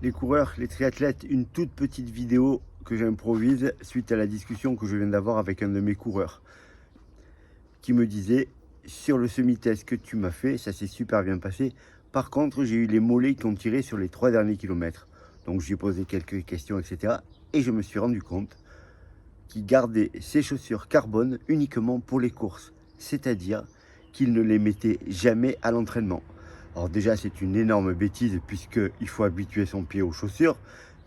Les coureurs, les triathlètes, une toute petite vidéo que j'improvise suite à la discussion que je viens d'avoir avec un de mes coureurs qui me disait sur le semi-test que tu m'as fait, ça s'est super bien passé. Par contre, j'ai eu les mollets qui ont tiré sur les 3 derniers kilomètres. Donc j'ai posé quelques questions, etc. Et je me suis rendu compte qu'il gardait ses chaussures carbone uniquement pour les courses. C'est-à-dire qu'il ne les mettait jamais à l'entraînement. Alors déjà, c'est une énorme bêtise puisqu'il faut habituer son pied aux chaussures.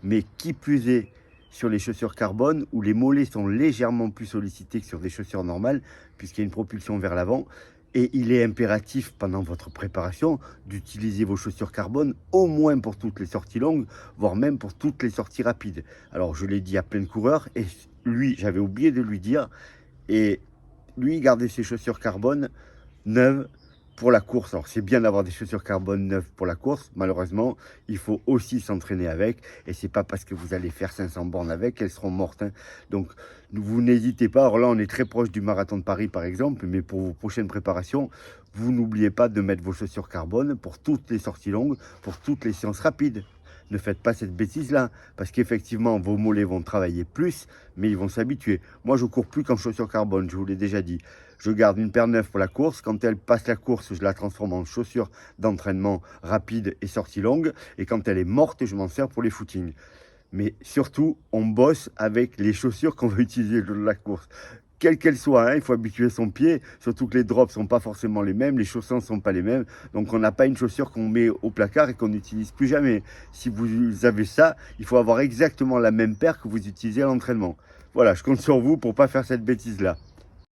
Mais qui plus est, sur les chaussures carbone, où les mollets sont légèrement plus sollicités que sur des chaussures normales, puisqu'il y a une propulsion vers l'avant. Et il est impératif pendant votre préparation d'utiliser vos chaussures carbone au moins pour toutes les sorties longues, voire même pour toutes les sorties rapides. Alors je l'ai dit à plein de coureurs et lui, j'avais oublié de lui dire, et lui, il gardait ses chaussures carbone neuves pour la course. Alors c'est bien d'avoir des chaussures carbone neuves pour la course, malheureusement il faut aussi s'entraîner avec, et c'est pas parce que vous allez faire 500 bornes avec qu'elles seront mortes, hein. Donc vous n'hésitez pas. Alors là on est très proche du marathon de Paris par exemple, mais pour vos prochaines préparations, vous n'oubliez pas de mettre vos chaussures carbone pour toutes les sorties longues, pour toutes les séances rapides. Ne faites pas cette bêtise-là, parce qu'effectivement, vos mollets vont travailler plus, mais ils vont s'habituer. Moi, je cours plus qu'en chaussures carbone, je vous l'ai déjà dit. Je garde une paire neuve pour la course. Quand elle passe la course, je la transforme en chaussures d'entraînement rapide et sortie longue. Et quand elle est morte, je m'en sers pour les footings. Mais surtout, on bosse avec les chaussures qu'on va utiliser lors de la course. Quelle qu'elle soit, hein, il faut habituer son pied, surtout que les drops sont pas forcément les mêmes, les chaussons sont pas les mêmes, donc on n'a pas une chaussure qu'on met au placard et qu'on n'utilise plus jamais. Si vous avez ça, il faut avoir exactement la même paire que vous utilisez à l'entraînement. Voilà, je compte sur vous pour pas faire cette bêtise-là.